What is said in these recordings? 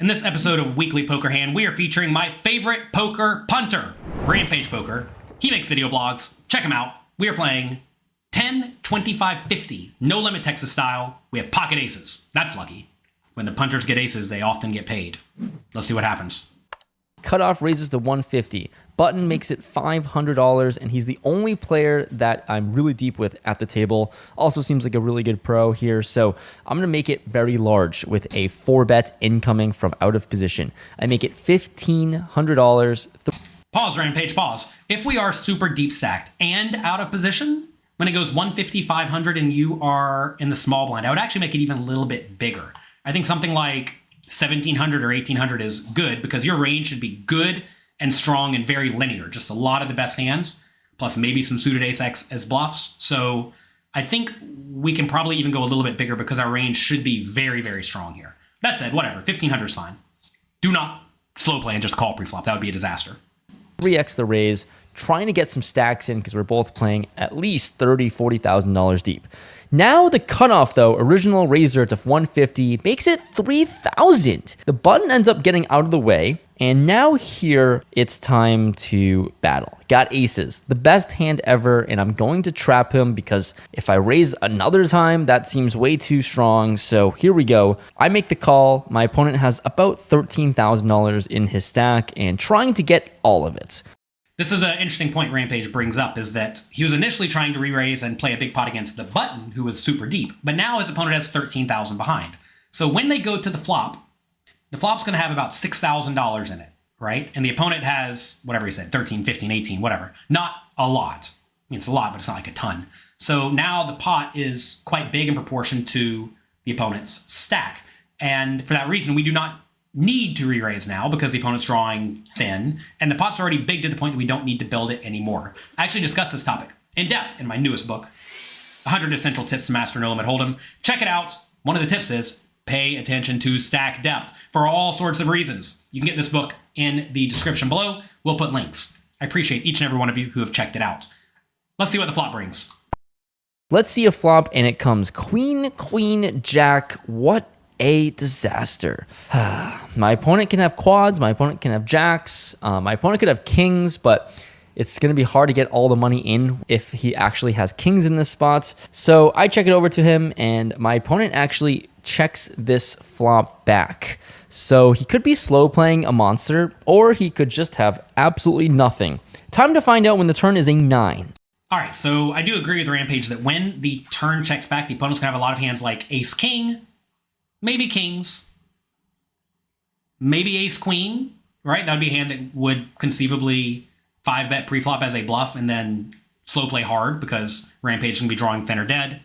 In this episode of Weekly Poker Hand, we are featuring my favorite poker punter, Rampage Poker. He makes video blogs. Check him out. We are playing 10, 25, 50, no limit Texas style. We have pocket aces. That's lucky. When the punters get aces, they often get paid. Let's see what happens. Cutoff raises to 150. Button makes it $500, and he's the only player that I'm really deep with at the table. Also seems like a really good pro here, so I'm going to make it very large with a 4-bet incoming from out of position. I make it $1,500. Pause, Rampage, pause. If we are super deep stacked and out of position, when it goes 150, 500, and you are in the small blind, I would actually make it even a little bit bigger. I think something like 1,700 or 1,800 is good because your range should be good and strong and very linear. Just a lot of the best hands, plus maybe some suited ace-x as bluffs. So I think we can probably even go a little bit bigger because our range should be very, very strong here. That said, whatever, 1,500 is fine. Do not slow play and just call preflop. That would be a disaster. 3x the raise, trying to get some stacks in because we're both playing at least $30,000, $40,000 deep. Now the cutoff though, original raiser to 150 makes it 3,000. The button ends up getting out of the way, and now here it's time to battle. Got aces, the best hand ever, and I'm going to trap him because if I raise another time, that seems way too strong. So here we go. I make the call. My opponent has about $13,000 in his stack and trying to get all of it. This is an interesting point Rampage brings up, is that he was initially trying to re-raise and play a big pot against the button, who was super deep, but now his opponent has 13,000 behind. So when they go to the flop's going to have about $6,000 in it, right? And the opponent has, whatever he said, 13, 15, 18, whatever. Not a lot. I mean, it's a lot, but it's not like a ton. So now the pot is quite big in proportion to the opponent's stack. And for that reason, we do not need to re-raise now because the opponent's drawing thin, and the pot's already big to the point that we don't need to build it anymore. I actually discussed this topic in depth in my newest book, 100 Essential Tips to Master No Limit Hold'em. Check it out. One of the tips is pay attention to stack depth for all sorts of reasons. You can get this book in the description below. We'll put links. I appreciate each and every one of you who have checked it out. Let's see what the flop brings. Let's see a flop, and it comes queen, queen, jack. What a disaster. My opponent can have quads, my opponent can have jacks, my opponent could have kings, but it's going to be hard to get all the money in if he actually has kings in this spot. So I check it over to him, and my opponent actually checks this flop back. So he could be slow playing a monster, or he could just have absolutely nothing. Time to find out when the turn is a 9. All right, so I do agree with Rampage that when the turn checks back, the opponent's going to have a lot of hands like ace-king, maybe kings, maybe ace-queen, right? That would be a hand that would conceivably 5-bet preflop as a bluff and then slow play hard because Rampage can be drawing thin or dead.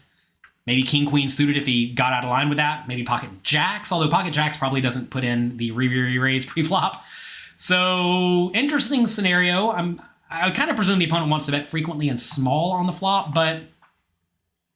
Maybe king-queen suited if he got out of line with that. Maybe pocket jacks, although pocket jacks probably doesn't put in the re-raise preflop. So, interesting scenario. I would kind of presume the opponent wants to bet frequently and small on the flop, but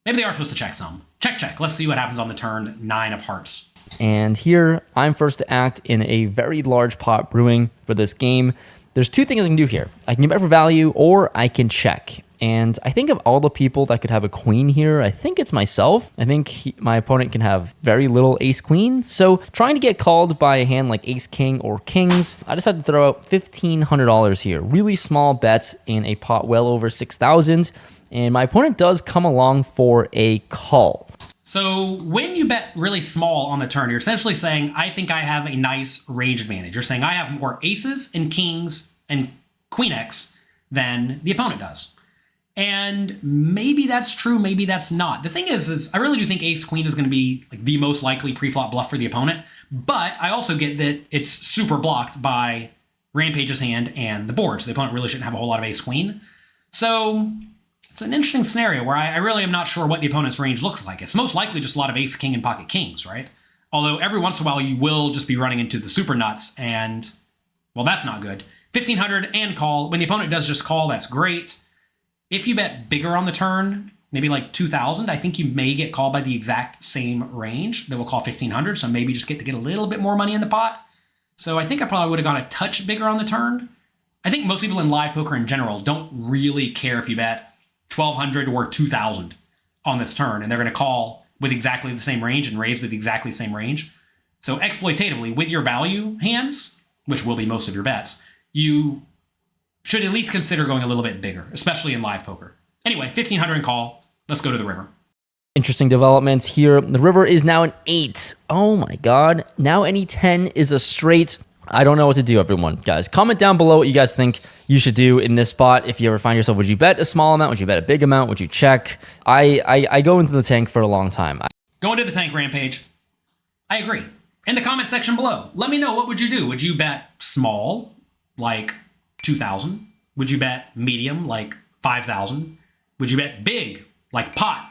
maybe they are supposed to check some. Check, check. Let's see what happens on the turn. 9 of hearts. And here, I'm first to act in a very large pot brewing for this game. There's two things I can do here. I can bet for value, or I can check. And I think of all the people that could have a queen here, I think it's myself. I think my opponent can have very little ace-queen. So trying to get called by a hand like ace-king or kings, I decided to throw out $1,500 here. Really small bets in a pot well over 6,000. And my opponent does come along for a call. So when you bet really small on the turn, you're essentially saying, I think I have a nice range advantage. You're saying I have more aces and kings and queen X than the opponent does. And maybe that's true, maybe that's not. The thing is I really do think ace-queen is going to be like the most likely preflop bluff for the opponent. But I also get that it's super blocked by Rampage's hand and the board. So the opponent really shouldn't have a whole lot of ace-queen. So it's an interesting scenario where I really am not sure what the opponent's range looks like. It's most likely just a lot of ace-king and pocket kings, right? Although every once in a while you will just be running into the super nuts, and, well, that's not good. 1,500 and call. When the opponent does just call, that's great. If you bet bigger on the turn, maybe like 2,000, I think you may get called by the exact same range that will call 1,500, so maybe just get a little bit more money in the pot. So I think I probably would have gone a touch bigger on the turn. I think most people in live poker in general don't really care if you bet 1,200 or 2,000 on this turn, and they're going to call with exactly the same range and raise with exactly the same range. So exploitatively, with your value hands, which will be most of your bets, you should at least consider going a little bit bigger, especially in live poker. Anyway, 1500 and call. Let's go to the river. Interesting developments here. The river is now an 8. Oh my god. Now any 10 is a straight. I don't know what to do, everyone. Guys, comment down below what you guys think you should do in this spot. If you ever find yourself, would you bet a small amount? Would you bet a big amount? Would you check? I go into the tank for a long time. Go into the tank, Rampage. I agree. In the comment section below, let me know, what would you do? Would you bet small, like 2,000? Would you bet medium, like 5,000? Would you bet big, like pot?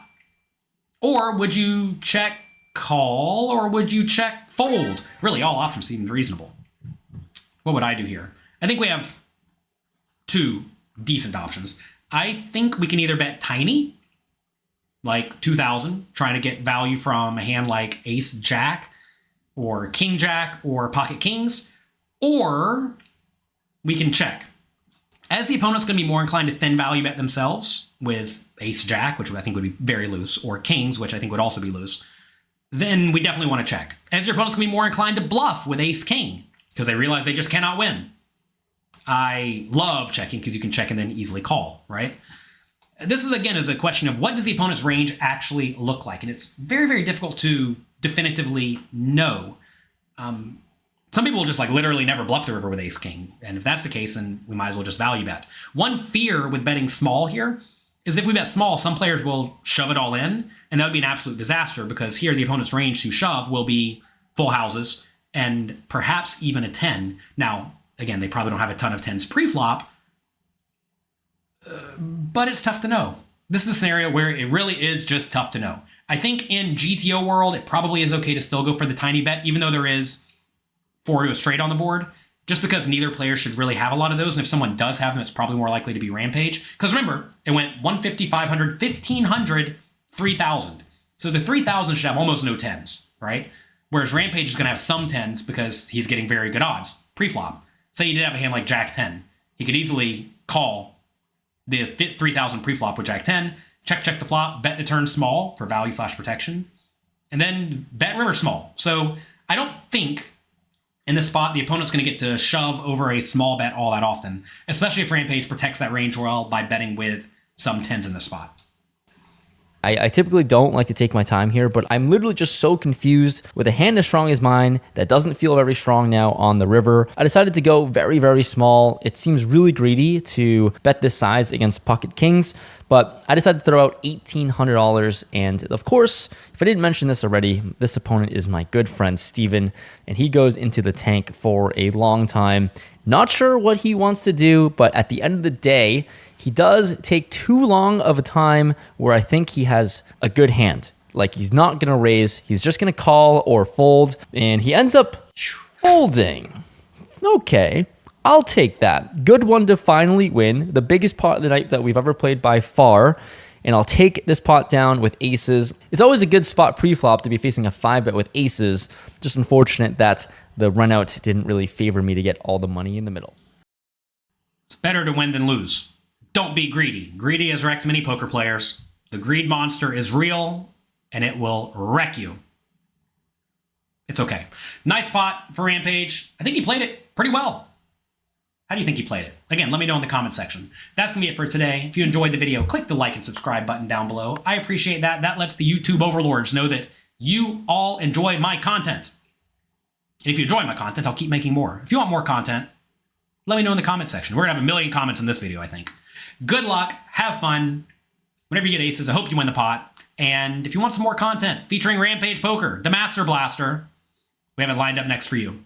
Or would you check call, or would you check fold? Really, all options seem reasonable. What would I do here? I think we have 2 decent options. I think we can either bet tiny, like 2,000, trying to get value from a hand like ace jack or king jack or pocket kings, or we can check. As the opponent's going to be more inclined to thin value bet themselves with ace jack, which I think would be very loose, or kings, which I think would also be loose, then we definitely want to check. As your opponent's going to be more inclined to bluff with ace king, because they realize they just cannot win. I love checking because you can check and then easily call, right? This is, again, is a question of what does the opponent's range actually look like? And it's very, very difficult to definitively know. Some people will just like literally never bluff the river with ace king. And if that's the case, then we might as well just value bet. One fear with betting small here is if we bet small, some players will shove it all in, and that would be an absolute disaster because here the opponent's range to shove will be full houses and perhaps even a 10. Now, again, they probably don't have a ton of 10s pre-flop, but it's tough to know. This is a scenario where it really is just tough to know. I think in GTO world, it probably is okay to still go for the tiny bet, even though there is 4 to a straight on the board, just because neither player should really have a lot of those. And if someone does have them, it's probably more likely to be Rampage. Because remember, it went 150, 500, 1,500, 3,000. So the 3,000 should have almost no 10s, right? Whereas Rampage is going to have some 10s because he's getting very good odds pre-flop. Say you did have a hand like Jack 10. He could easily call the 3,000 pre-flop with Jack 10, check the flop, bet the turn small for value/protection, and then bet river small. So I don't think in this spot the opponent's going to get to shove over a small bet all that often, especially if Rampage protects that range well by betting with some 10s in this spot. I typically don't like to take my time here, but I'm literally just so confused with a hand as strong as mine that doesn't feel very strong now on the river. I decided to go very, very small. It seems really greedy to bet this size against pocket kings, but I decided to throw out $1,800. And of course, if I didn't mention this already, this opponent is my good friend, Steven, and he goes into the tank for a long time. Not sure what he wants to do, but at the end of the day, he does take too long of a time where I think he has a good hand. Like, he's not going to raise. He's just going to call or fold, and he ends up folding. Okay, I'll take that. Good one to finally win. The biggest pot of the night that we've ever played by far, and I'll take this pot down with aces. It's always a good spot pre-flop to be facing a 5-bet with aces. Just unfortunate that the run-out didn't really favor me to get all the money in the middle. It's better to win than lose. Don't be greedy. Greedy has wrecked many poker players. The greed monster is real, and it will wreck you. It's okay. Nice pot for Rampage. I think he played it pretty well. How do you think he played it? Again, let me know in the comment section. That's going to be it for today. If you enjoyed the video, click the like and subscribe button down below. I appreciate that. That lets the YouTube overlords know that you all enjoy my content. And if you enjoy my content, I'll keep making more. If you want more content, let me know in the comment section. We're going to have 1 million comments in this video, I think. Good luck. Have fun. Whenever you get aces, I hope you win the pot. And if you want some more content featuring Rampage Poker, the Master Blaster, we have it lined up next for you.